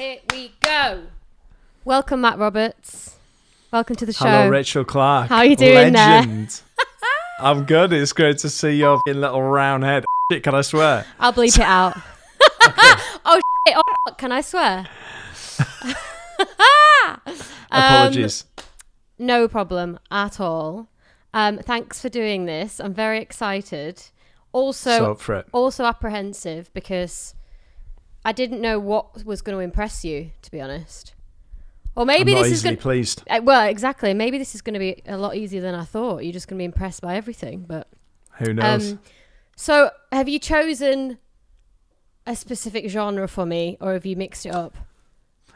Here we go. Welcome, Matt Roberts. Welcome to the show. Hello, Rachel Clark. How are you doing Legend. there? I'm good. It's great to see your little round head. Shit, can I swear? I'll bleep it out. Okay. Oh, shit. Oh, can I swear? Apologies. No problem at all. Thanks for doing this. I'm very excited. Also apprehensive because I didn't know what was going to impress you, to be honest. Or maybe I'm not this easily is pleased. Well, exactly. Maybe this is going to be a lot easier than I thought. You're just going to be impressed by everything, but who knows? So, have you chosen a specific genre for me, or have you mixed it up?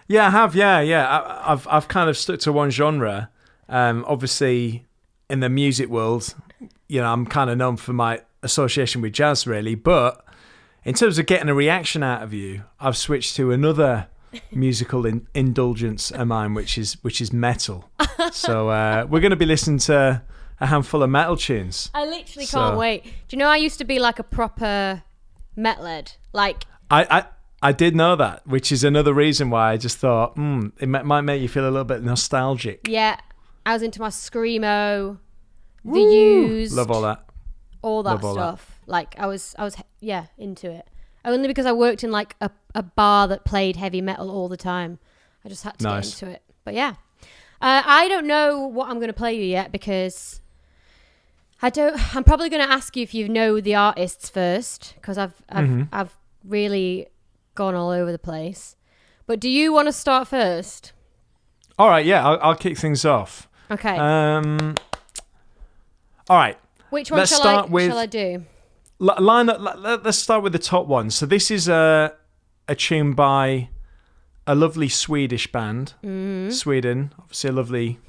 Yeah, I have. Yeah. I've kind of stuck to one genre. Obviously, in the music world, I'm kind of known for my association with jazz, really. But in terms of getting a reaction out of you, I've switched to another musical indulgence of mine, which is metal. So we're going to be listening to a handful of metal tunes. I literally can't wait. Do you know I used to be like a proper metalhead? Like I did know that, which is another reason why I just thought it might make you feel a little bit nostalgic. Yeah, I was into my screamo, the Used, love all that stuff. Like I was into it. Only because I worked in like a bar that played heavy metal all the time. I just had to get into it. But yeah, I don't know what I'm going to play you yet because I'm probably going to ask you if you know the artists first because I've really gone all over the place. But do you want to start first? All right, yeah, I'll kick things off. Okay. All right. Which one shall I do? Let's start with the top one. So this is a tune by a lovely Swedish band. Mm-hmm. Sweden, obviously a lovely,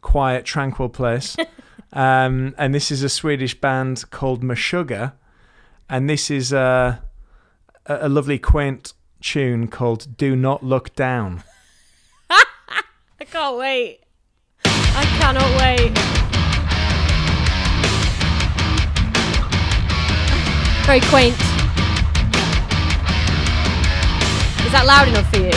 quiet, tranquil place. And this is a Swedish band called Meshuggah. And this is a lovely, quaint tune called Do Not Look Down. I can't wait. I cannot wait. Very quaint. Is that loud enough for you?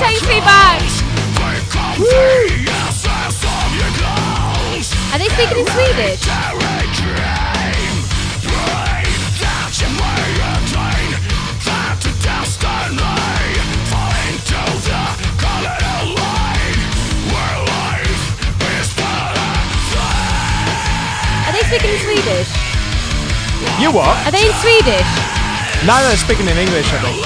Takes me back. Are they speaking in Swedish? Are they speaking in Swedish? You what? Are they in Swedish? No, they're speaking in English, I think.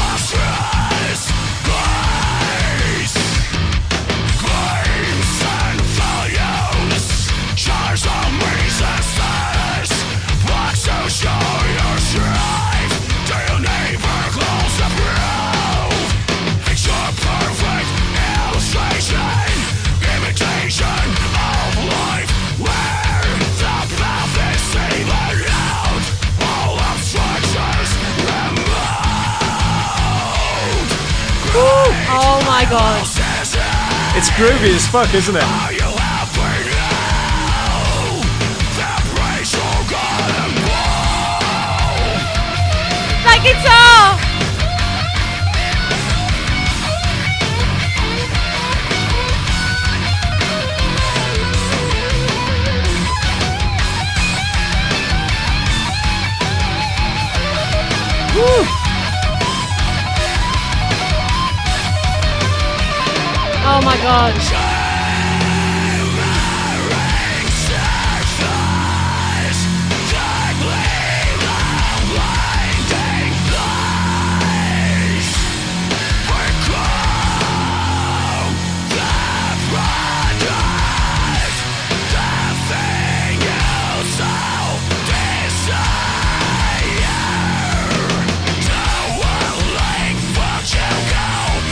Oh my god. It's groovy as fuck, isn't it? That guitar! Woo! Oh my god.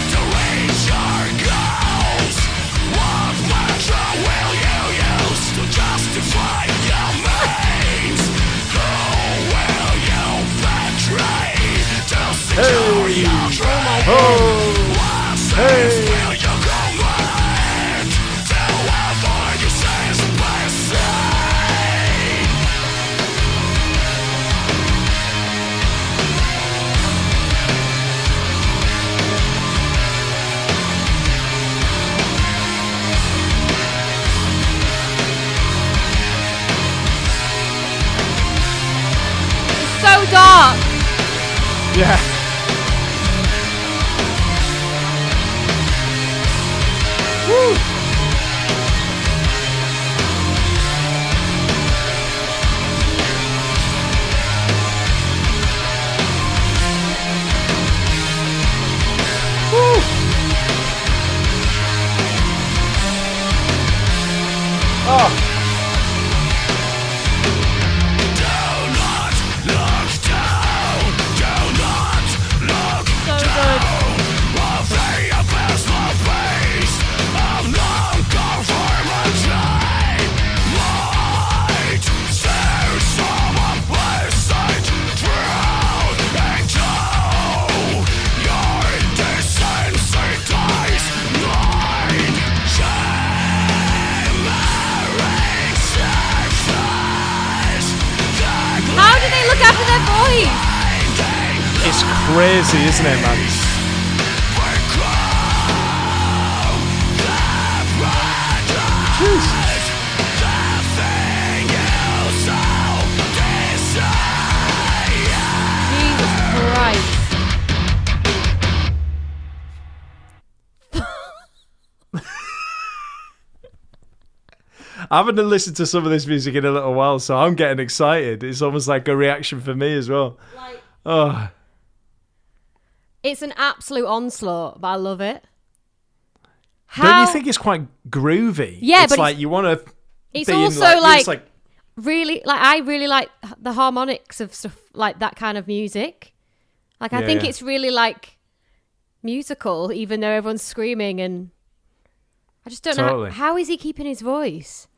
To reach your goal. Yeah. Woo. Oh. After their voice. It's crazy, isn't it, man? Jeez. Jesus Christ. I haven't listened to some of this music in a little while, so I'm getting excited. It's almost like a reaction for me as well. Like, oh, it's an absolute onslaught, but I love it. Don't you think it's quite groovy? Yeah, it's but like you want to. It's also like really like I really like the harmonics of stuff like that kind of music. Like I think it's really like musical, even though everyone's screaming, and I just don't know how is he keeping his voice.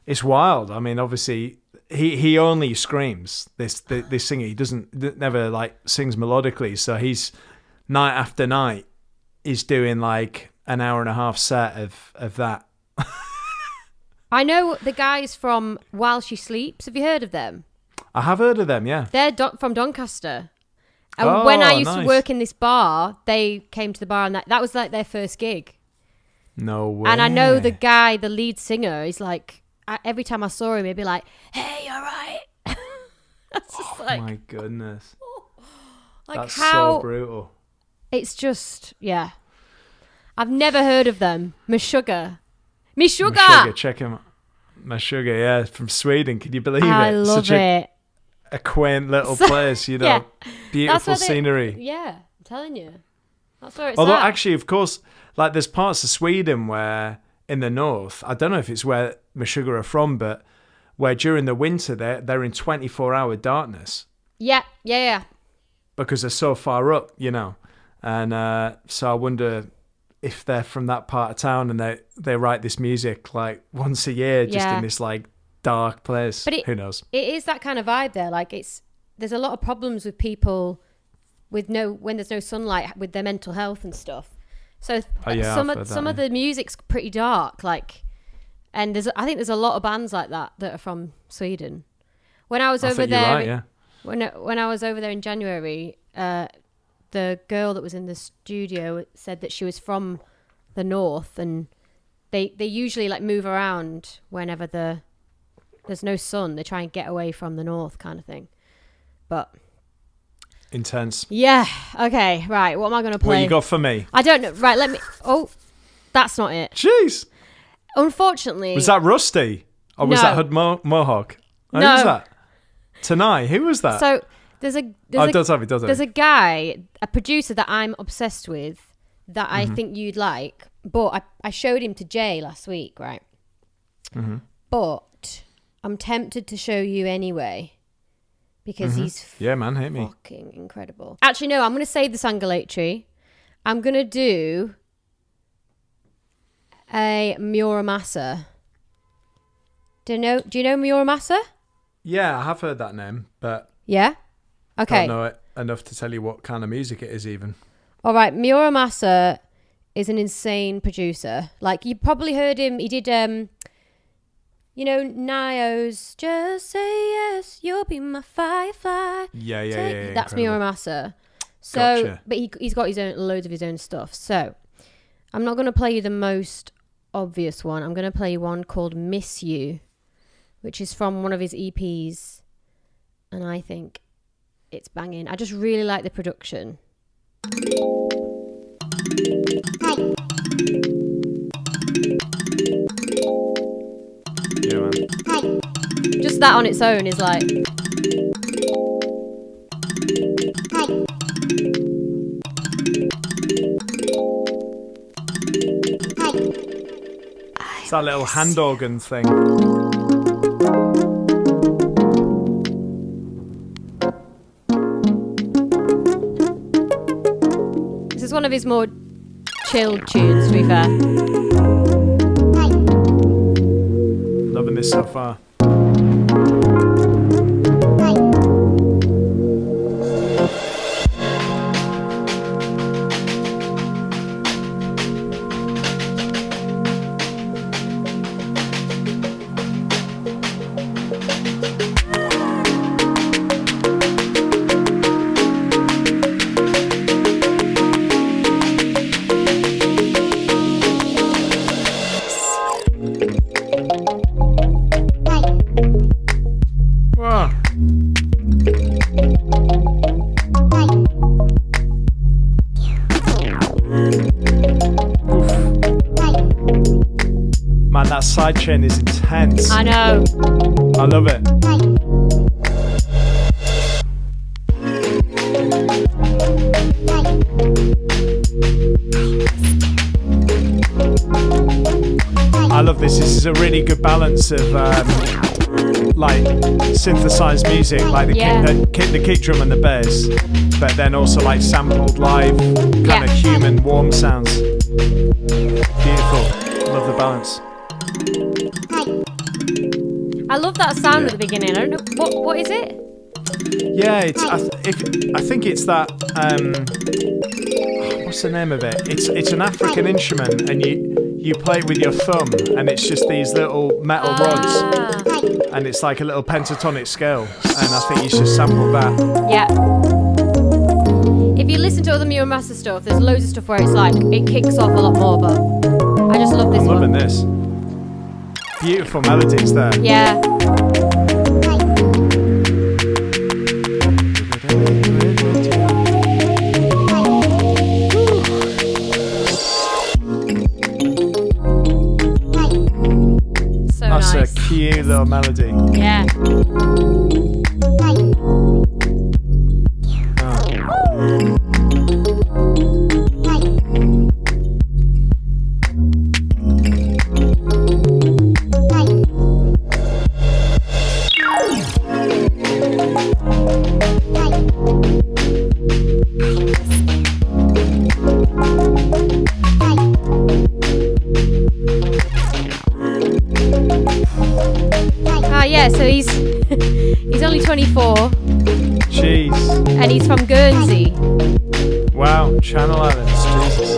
It's wild. I mean, obviously, he only screams. This singer, he never like sings melodically. So he's night after night, he's doing like an hour and a half set of that. I know the guys from While She Sleeps. Have you heard of them? I have heard of them. Yeah, they're from Doncaster. And when I used to work in this bar, they came to the bar, and that was like their first gig. No way. And I know the guy, the lead singer, is like. Every time I saw him, he'd be like, "Hey, you all right?" That's just my goodness. Like that's how so brutal. It's just, yeah. I've never heard of them. Meshuggah. Check him out. Meshuggah, yeah, from Sweden. Can you believe it? I love it. A quaint little place, you know. Yeah. Beautiful scenery. Yeah, I'm telling you. That's where it's Although, at. actually, of course, like there's parts of Sweden where in the north, I don't know if it's where Meshuggah are from, but where during the winter they're in 24-hour darkness. Yeah. Because they're so far up, you know. And so I wonder if they're from that part of town and they write this music like once a year just in this like dark place. But who knows? It is that kind of vibe there. Like there's a lot of problems with people when there's no sunlight with their mental health and stuff. So some of the music's pretty dark, like, and I think there's a lot of bands like that are from Sweden. When I was over there, when I was over there in January, the girl that was in the studio said that she was from the north, and they usually like move around whenever there's no sun. They try and get away from the north, kind of thing. But. Intense. Yeah. Okay. Right. What am I going to play? What you got for me? I don't know. Right. Let me. Oh, that's not it. Jeez. Unfortunately. Was that Rusty? Or was that Hood Mohawk? No. Who was that? Tonight. Who was that? So there's a guy, a producer that I'm obsessed with that I think you'd like, but I showed him to Jay last week, right? Mm-hmm. But I'm tempted to show you anyway. Because he's hit me. Fucking incredible. Actually, no, I'm going to save the Sangalatri. I'm going to do a Muramasa. Do you know Muramasa? Yeah, I have heard that name, but yeah, okay. Don't know it enough to tell you what kind of music it is even. All right, Muramasa is an insane producer. Like you probably heard him. He did Nio's Just Say Yes, You'll Be My Firefly. Yeah. That's Muramasa. So, gotcha. But he's got loads of his own stuff. So, I'm not going to play you the most obvious one. I'm going to play you one called Miss You, which is from one of his EPs. And I think it's banging. I just really like the production. Yeah, man. Just that on its own is like... It's that little hand organ thing. This is one of his more chilled tunes, to be fair. Loving this so far. That sidechain is intense. I know. I love it. I love this. This is a really good balance of like synthesized music, like the kick drum and the bass, but then also like sampled live kind of human warm sounds. Beautiful. Love the balance. I love that sound at the beginning. I don't know what is it? Yeah, I think it's that. What's the name of it? It's an African instrument, and you play it with your thumb, and it's just these little metal rods, and it's like a little pentatonic scale, and I think you should sample that. Yeah. If you listen to other Muir Master stuff, there's loads of stuff where it's like it kicks off a lot more, but I just love this one. I'm loving this. Beautiful melodies there. Yeah. So That's nice. a cute little melody. Yeah. So he's only 24. Jeez. And he's from Guernsey. Wow, Channel Islands, Jesus.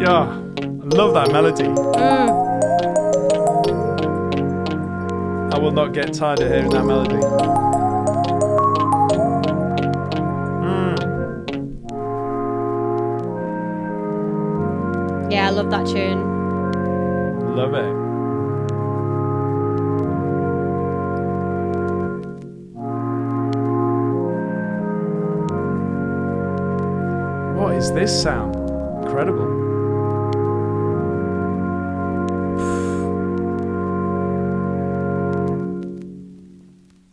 Yeah, I love that melody. I will not get tired of hearing that melody. Yeah, I love that tune. Love it. What is this sound? Incredible.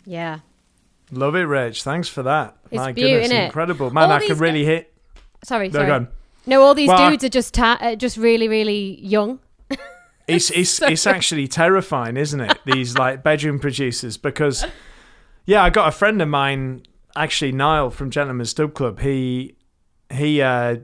Yeah. Love it, Rach. Thanks for that. It's My beautiful, goodness, incredible. Man, I can really hit... Sorry. Go on. No, all these dudes are just really, really young. It's actually terrifying, isn't it? These like bedroom producers, because I got a friend of mine, actually Niall from Gentleman's Dub Club. He does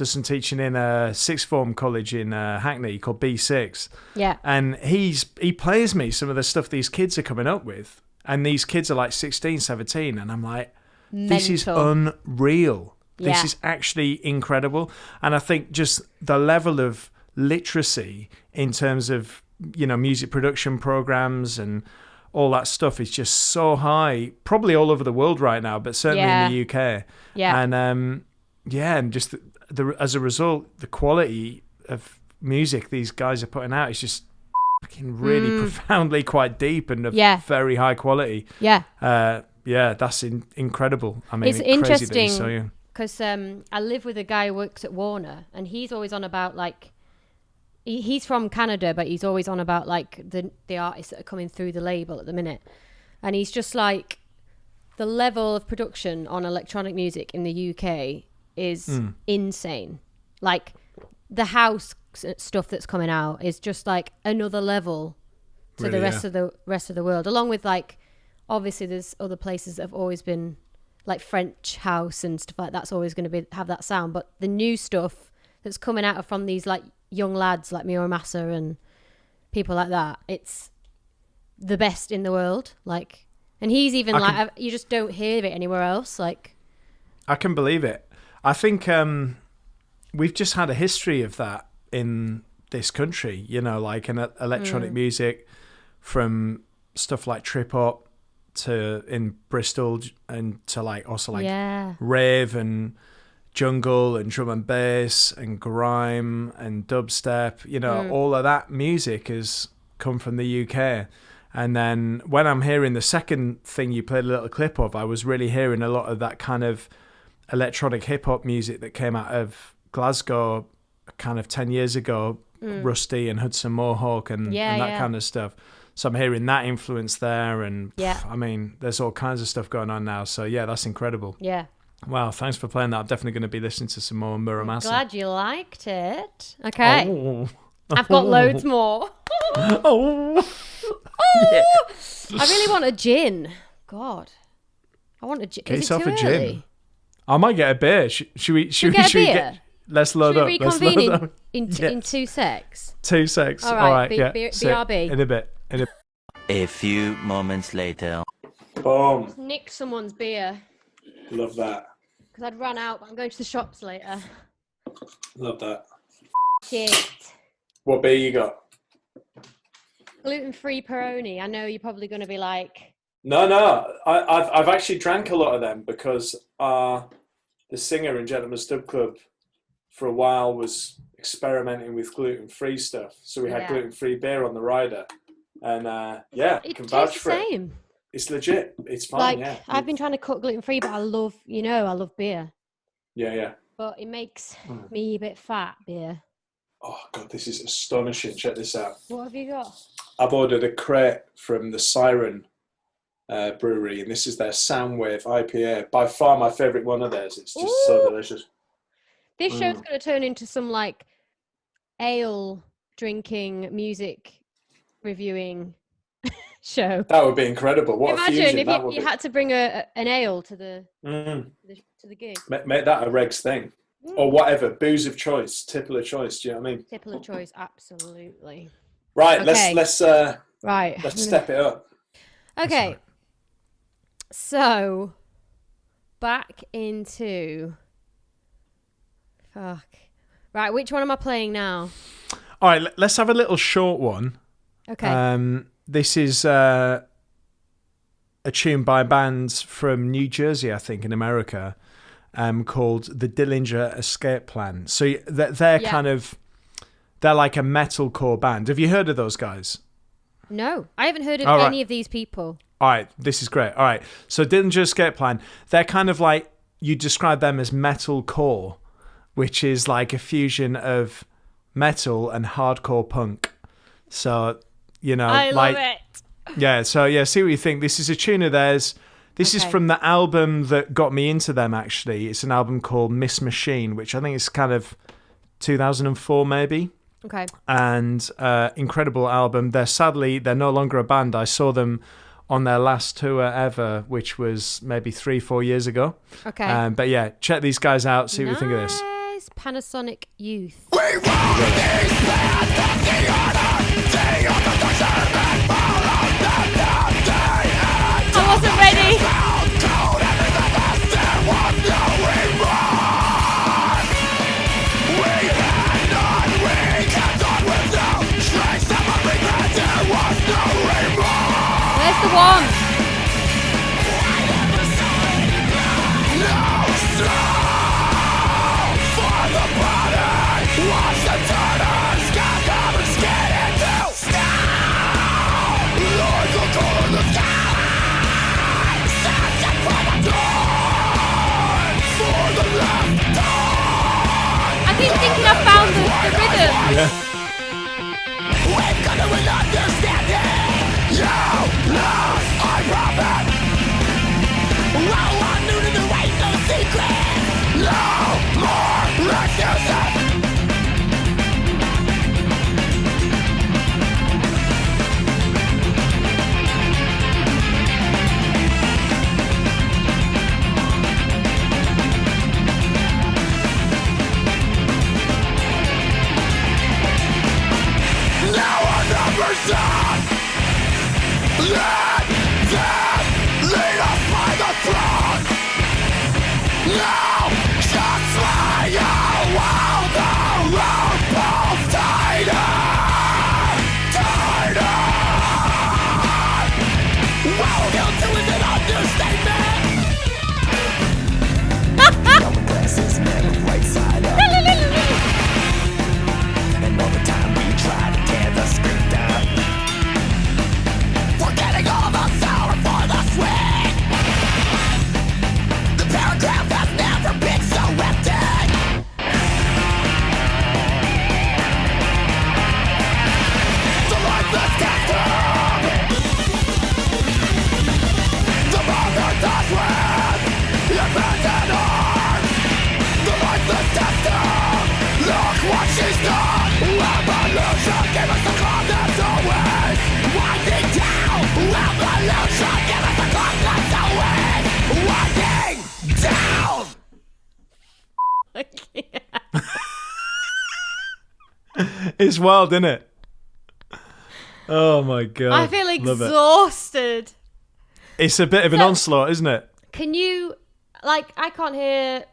some teaching in a sixth form college in Hackney called B6. Yeah. And he plays me some of the stuff these kids are coming up with, and these kids are like 16, 17, and I'm like, this is unreal. This is actually incredible. And I think just the level of literacy in terms of, music production programs and all that stuff is just so high, probably all over the world right now, but certainly in the UK. Yeah. And, and just as a result, the quality of music these guys are putting out is just fucking really profoundly quite deep and of very high quality. Yeah. That's incredible. I mean, it's interesting so young. Because I live with a guy who works at Warner, and he's always on about like, he's from Canada, but he's always on about like the artists that are coming through the label at the minute. And he's just like, the level of production on electronic music in the UK is insane. Like the house stuff that's coming out is just like another level to the rest of the world. Along with like, obviously there's other places that have always been like French house and stuff like that's always going to have that sound. But the new stuff that's coming out from these like young lads like Mio Massa and people like that, it's the best in the world. Like, and he's even you just don't hear it anywhere else. Like, I can believe it. I think we've just had a history of that in this country, you know, like in electronic music, from stuff like trip hop to in Bristol, and to like also like rave and jungle and drum and bass and grime and dubstep, you know, all of that music has come from the UK. And then when I'm hearing the second thing you played a little clip of, I was really hearing a lot of that kind of electronic hip hop music that came out of Glasgow kind of 10 years ago, Rusty and Hudson Mohawk and that kind of stuff. So I'm hearing that influence there, and I mean, there's all kinds of stuff going on now. So yeah, that's incredible. Yeah. Wow, thanks for playing that. I'm definitely going to be listening to some more Muramasa. Glad you liked it. Okay. Oh. I've got loads more. Yes. I really want a gin. God. I want a gin. Get Is yourself it too a gin. Early? I might get a beer. Should we get a beer? Let's load up. Should we reconvene in 2 secs? 2 secs. All right. BRB. In a bit. A few moments later. Boom. Nick someone's beer. Love that. Because I'd run out, but I'm going to the shops later. Love that. Shit. What beer you got? Gluten-free Peroni. I know you're probably going to be like... No. I've actually drank a lot of them because the singer in Gentleman's Dub Club for a while was experimenting with gluten-free stuff. So we had gluten-free beer on the rider. And it can tastes vouch for the same. It's legit. It's fine, like, I've been trying to cut gluten-free, but I love beer. Yeah. But it makes me a bit fat, beer. Oh, God, this is astonishing. Check this out. What have you got? I've ordered a crate from the Siren Brewery, and this is their Soundwave IPA. By far my favourite one of theirs. It's just so delicious. This show's going to turn into some, like, ale drinking, music reviewing show. That would be incredible. What Imagine a fusion if that would you be. had to bring an ale to the gig. Make that a regs thing. Or whatever, booze of choice, tipple of choice, do you know what I mean? Tipple of choice, absolutely. Right, okay. let's step it up. Okay. So back into Right, which one am I playing now? All right, let's have a little short one. Okay. This is a tune by bands from New Jersey, I think, in America, called the Dillinger Escape Plan. So they're kind of, they're like a metalcore band. Have you heard of those guys? No, I haven't heard of any of these people. All right, this is great. All right, so Dillinger Escape Plan, they're kind of like, you describe them as metalcore, which is like a fusion of metal and hardcore punk. So, you know, I love it. Yeah, so see what you think. This is a tune of theirs. This is from the album that got me into them, actually. It's an album called Miss Machine, which I think is kind of 2004 maybe. Okay. And incredible album. They're no longer a band. I saw them on their last tour ever, which was maybe 3-4 years ago. Okay. But yeah, check these guys out. See what you think of this. Panasonic Youth. We want these plans of the order, day of the discernment, follow them down, day and I wasn't ready. told everything that there was no remorse. We had none, we kept on with no trace of a regret, there was no remorse. Where's the one? No straw for the Yeah. We've got to an understanding. You lose, I profit. Well, I'm new to the right, no secret. No more excuses. Now our numbers done. Let them lead us by the throne. Now just lay while the road pulls tighter, tighter. Well, guilty is an understatement. Our glasses never right side up. And all the time we try to tear the script down, forgetting all the sour for the sweet. The paragraph has never been so empty. The lifeless custom, the mother does with abandoned arms. The lifeless custom, look what she's done. Revolution, give us the clock that's always winding down. Revolution, give us the clock that's always winding down. It's wild, isn't it? Oh my god. I feel Love it. exhausted. It's a bit of an onslaught, isn't it? Can you, like, I can't hear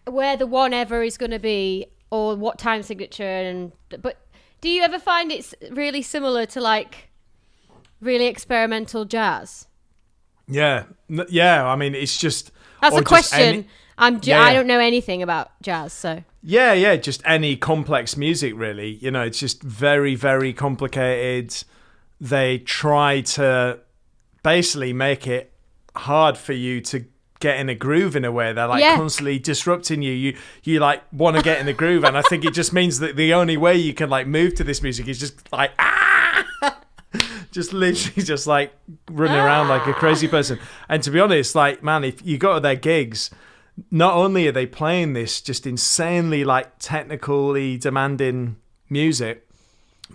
where the one ever is going to be or what time signature, but do you ever find it's really similar to, like, really experimental jazz? Yeah. Yeah, I mean, it's just... That's a question. I Yeah. don't know anything about jazz, so... Yeah, just any complex music, really. You know, it's just very, very complicated. They try to basically make it hard for you to get in a groove in a way. They're like constantly disrupting you. You like want to get in the groove, and I think it just means that the only way you can like move to this music is just like just literally just like running around like a crazy person. And to be honest, like, man, if you go to their gigs, not only are they playing this just insanely like technically demanding music,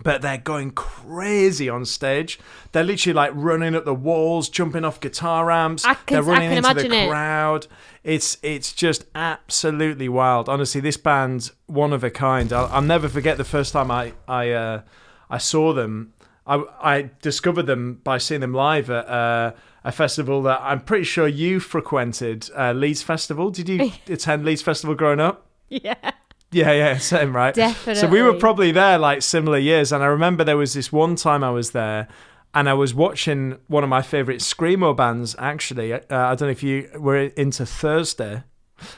but they're going crazy on stage. They're literally like running up the walls, jumping off guitar amps. They're running into the crowd. It's just absolutely wild. Honestly, this band's one of a kind. I'll never forget the first time I saw them. I discovered them by seeing them live at a festival that I'm pretty sure you frequented, Leeds Festival. Did you attend Leeds Festival growing up? Yeah. Yeah, same, right? Definitely. So we were probably there like similar years, and I remember there was this one time I was there, and I was watching one of my favourite screamo bands, actually. I don't know if you were into Thursday.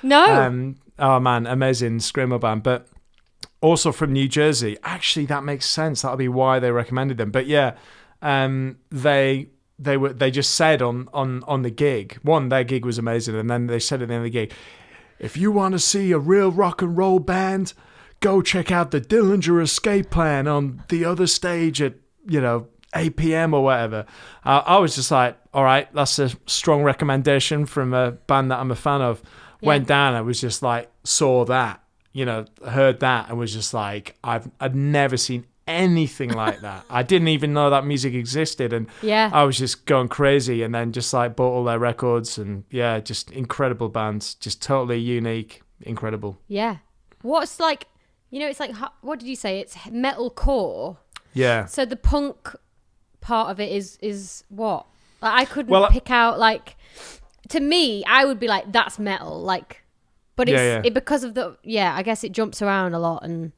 No. Oh, man, amazing screamo band, but also from New Jersey. Actually, that makes sense. That'll be why they recommended them. But yeah, they just said on the gig, their gig was amazing, and then they said at the end of the gig, if you want to see a real rock and roll band, go check out the Dillinger Escape Plan on the other stage at, 8 p.m. or whatever. I was just like, all right, that's a strong recommendation from a band that I'm a fan of. Yeah. Went down, I was just like, saw that, heard that, and was just like, I'd never seen anything like that. I didn't even know that music existed, and I was just going crazy, and then just like bought all their records, and just incredible bands, just totally unique, incredible. Yeah. What's like, it's like, what did you say? It's metalcore. Yeah. So the punk part of it is what? Like, I couldn't pick out, like, to me, I would be like, that's metal, like, but it's because of I guess it jumps around a lot, and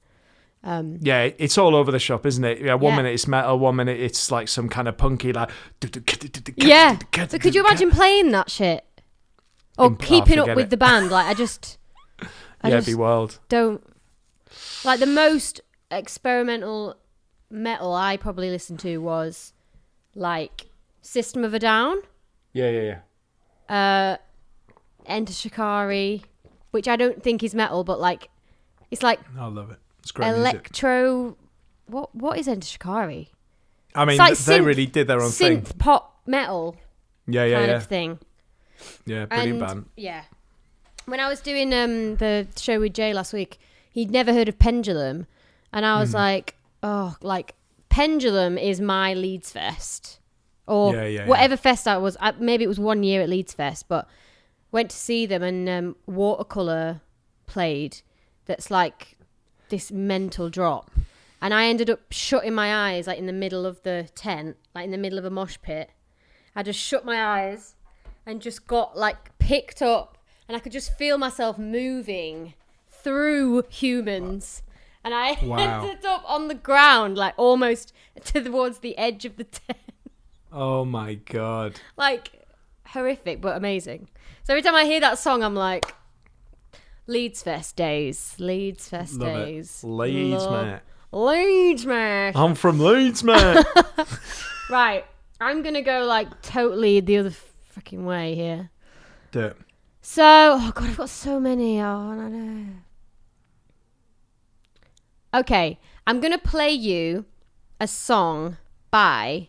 it's all over the shop, isn't it? Yeah, one minute it's metal, 1 minute it's like some kind of punky, like... Yeah, so could you imagine playing that shit? Or keeping up with the band? Like, I just it'd be wild. Don't... Like, the most experimental metal I probably listened to was, like, System of a Down. Yeah. Enter Shikari, which I don't think is metal, but, like, it's like... I love it. It's great electro. What is Enter Shikari? I mean, like they really did their own thing. Synth pop metal. Kind of thing. Yeah, brilliant band. Yeah. When I was doing the show with Jay last week, he'd never heard of Pendulum, and I was like, oh, like Pendulum is my Leeds Fest, or whatever fest I was. Maybe it was 1 year at Leeds Fest, but went to see them, and Watercolour played. That's like this mental drop, and I ended up shutting my eyes like in the middle of the tent, like in the middle of a mosh pit. I just shut my eyes and just got like picked up, and I could just feel myself moving through humans, and I ended up on the ground, like almost towards the edge of the tent. Oh my God. Like horrific, but amazing. So every time I hear that song, I'm like, Leeds Fest days. Leeds Fest Love days. It. Leeds, mate. Leeds, mate. I'm from Leeds, mate. Right. I'm going to go like totally the other freaking way here. Do it. So, oh God, I've got so many. Oh, I don't know. Okay. I'm going to play you a song by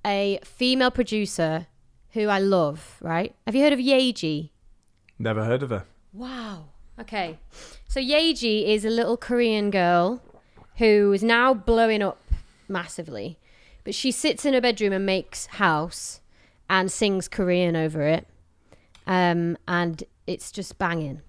a female producer who I love, right? Have you heard of Yeji? Never heard of her. Wow. Okay. So Yeji is a little Korean girl who is now blowing up massively. But she sits in her bedroom and makes house and sings Korean over it. And it's just banging.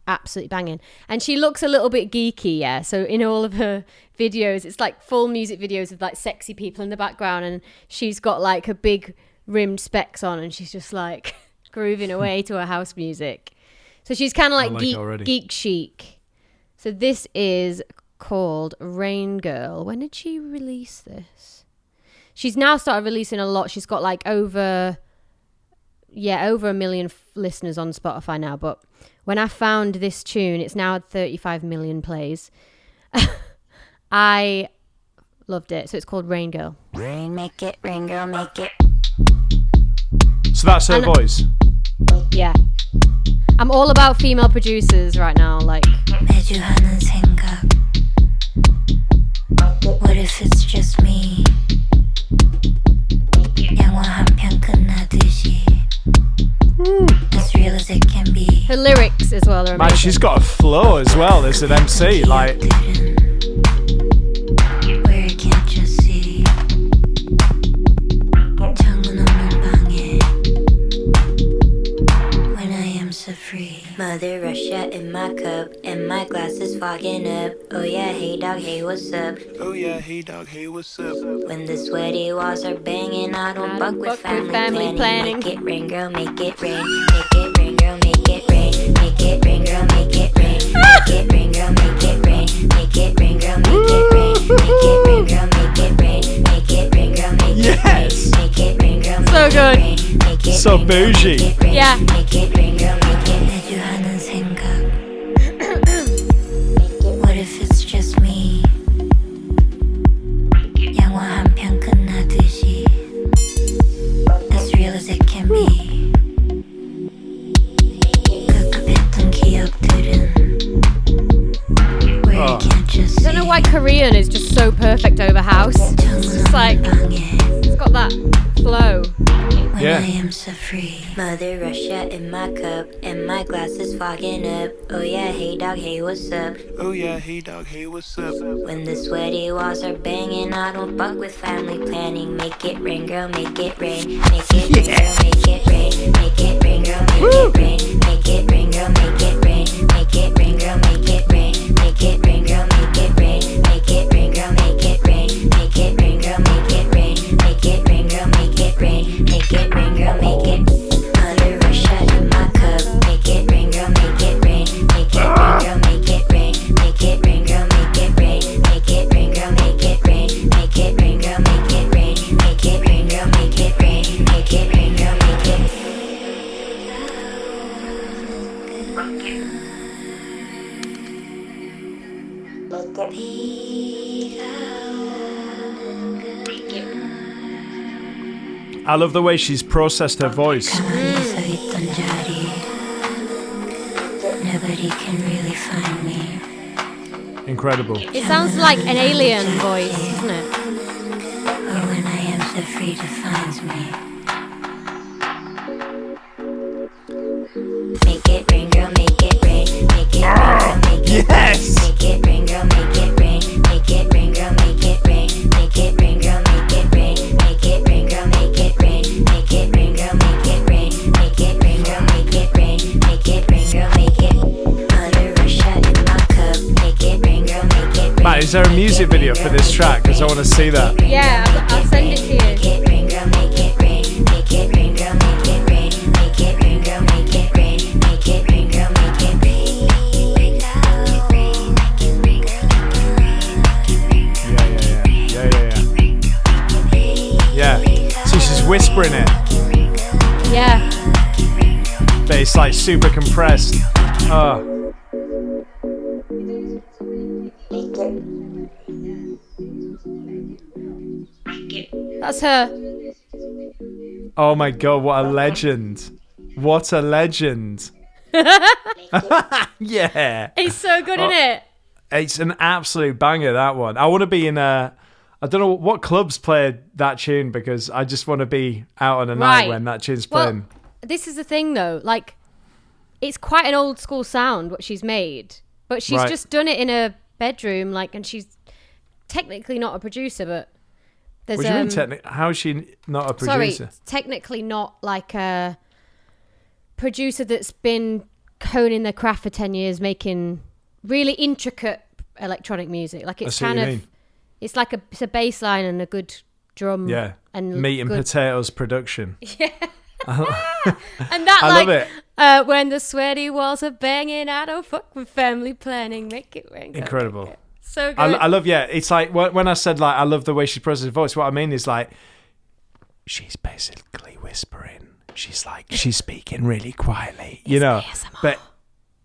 Absolutely banging. And she looks a little bit geeky, yeah. So in all of her videos, it's like full music videos of like sexy people in the background. And she's got like her big rimmed specs on and she's just like grooving away to her house music. So she's kind of like geek chic. So this is called Rain Girl. When did she release this? She's now started releasing a lot. She's got like over 1 million listeners on Spotify now. But when I found this tune, it's now at 35 million plays. I loved it. So it's called Rain Girl. Rain, make it, rain girl, make it. So that's her voice? Yeah. I'm all about female producers right now. Like. 매주 하는 생각. What if it's just me? 영화 한 편 끝나듯이. As real as it can be. Her lyrics as well are amazing. Man, she's got a flow as well as an MC. Like. Where I can't just see. 창문 없는 방에. When I am so free. Mother Russia in my cup, and my glass is fogging up. Oh yeah, hey dog, hey what's up? Oh yeah, hey dog, hey what's up? When the sweaty walls are banging, I don't fuck with family planning. Make it rain, girl, make it rain. Make it rain, girl, make it rain. Make it rain, girl, make it rain. Make it rain, girl, make it rain. Make it rain, girl, make it rain. Make it rain, girl, make it rain. Make it rain, girl, make it rain. Make it rain, girl, make so good. Make it so bougie. Yeah. Make it rain, girl, make it. 매주 하는 생각. What if it's just me? 영화 한 편 끝나듯이. As real as it can be. 급급했던 기억들은. Where you can't just I don't know why Korean is just so perfect over house. It's just like, it's got that flow. When Yeah. I am so free. Mother Russia in my cup, and my glass is fogging up. Oh yeah, hey dog, hey what's up? Oh yeah, hey dog, hey what's up? When the sweaty walls are banging, I don't fuck with family planning. Make it rain, girl, make it rain. Make it rain, girl, make it rain. Make it rain, girl, make it rain. Make it rain, girl, make it rain. Make it rain, girl, make it rain. Make it rain, girl, make it rain. Make it rain, girl, make it rain. Make it rain, girl, make it rain. Make it rain, girl, make it rain. Make it rain, girl, make it. Mother Russia in my cup. Make it rain, girl, make it rain. Make it rain, girl, make it rain. Make it rain, girl, make it rain. Make it rain, girl, make it rain. Make it rain, girl, make it rain. Make it rain, girl, make it rain. Make it rain, girl, make it. I love the way she's processed her voice. 가만히 서 있던 자리. Nobody can really find me. Incredible. It sounds like an alien voice, doesn't it? Or when I am so free to find me. Make it rain, girl, make it rain. Make it rain, girl, make it Yes! rain. Make it rain, girl, make it rain. Make it rain, girl, make it rain. Make it rain, girl, make it rain. Make it rain, girl, make it rain. Make it rain, girl, make it rain. Make it rain, girl, make it rain. Make it rain, girl, make it. Under a shot in my cup. Make it rain, girl, make it rain. Matt, is there a music video for this track? Because I want to see that. Yeah, I'll send it to you. Make it rain, girl, make it rain. Make it rain, girl, make it rain. Make it rain, girl, make it rain. Make it rain, girl, make it rain. Yeah. So she's whispering it, Yeah. but it's like super compressed. Oh, That's her. oh my God, what a legend. What a legend. Yeah. It's so good, isn't it? It's an absolute banger, that one. I want to be in a... I don't know what clubs play that tune, because I just want to be out on a night Right. when that tune's Well, playing. this is the thing, though. Like, it's quite an old school sound, what she's made. But she's Right. just done it in a bedroom, like, and she's technically not a producer, but there's... What do you mean, how is she not a producer? Sorry, technically not like a producer that's been honing their craft for 10 years, making really intricate electronic music. Like, I it's see what kind you of... mean. It's like it's a bass line and a good drum. Yeah. And Meat and good... potatoes production. And that, I like, love it. When the sweaty walls are banging, I don't fuck with family planning. Make it ring. Incredible. Make it. So good. I love, yeah, it's like when I said, like, I love the way she processes her voice, what I mean is, like, she's basically whispering. She's like, she's speaking really quietly, you know. ASMR. But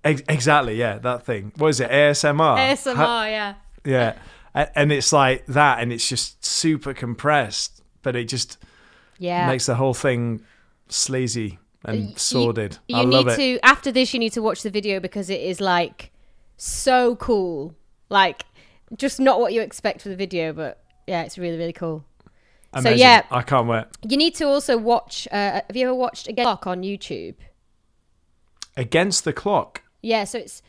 exactly, yeah, that thing. What is it, ASMR? ASMR, yeah. Yeah. And it's like that, and it's just super compressed, but it just makes the whole thing sleazy and sordid. You I love it. to, after this, you need to watch the video, because it is, like, so cool. Like, just not what you expect for the video, but yeah, it's really, really cool. Amazing. So yeah, I can't wait. you need to also watch. Have you ever watched Against the Clock on YouTube? Against the Clock. Yeah, so it's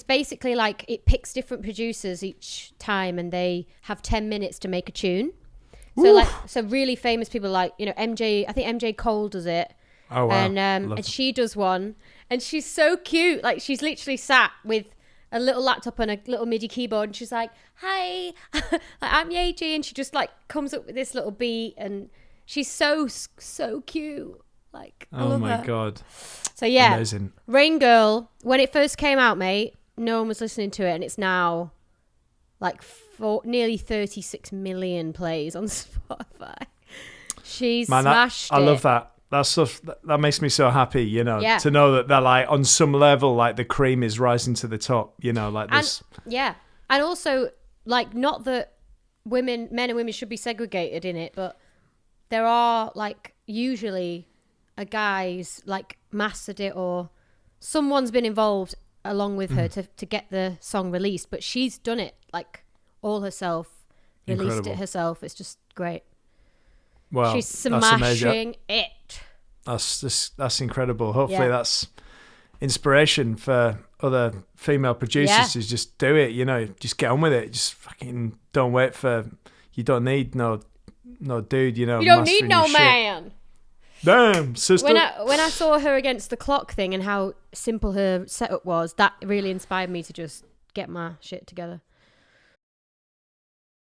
basically like it picks different producers each time, and they have 10 minutes to make a tune. So so really famous people like, you know, MJ. I think MJ Cole does it. Oh wow. And she does one, and she's so cute. Like, she's literally sat with a little laptop and a little MIDI keyboard, and she's like, "Hi, like, I'm Yeji," and she just like comes up with this little beat, and she's so cute. Like, I love her. God. So yeah, Amazing. Rain Girl. When it first came out, mate, no one was listening to it, and it's now like nearly 36 million plays on Spotify. She's smashed it. I love that. That's stuff that makes me so happy, you know, Yeah. to know that they're like on some level, like the cream is rising to the top, you know, like this. Yeah. And also, like, not that men and women should be segregated in it, but there are, like, usually a guy's, like, mastered it, or someone's been involved along with her to get the song released, but she's done it, like, all herself, released Incredible. it herself. It's just great. Well, She's that's amazing. smashing it. That's incredible. Hopefully that's inspiration for other female producers to just do it, you know, just get on with it. Just fucking don't wait for, you don't need no dude, you know. You don't need mastering no your shit. man. Damn, sister. When I saw her Against the Clock thing and how simple her setup was, that really inspired me to just get my shit together.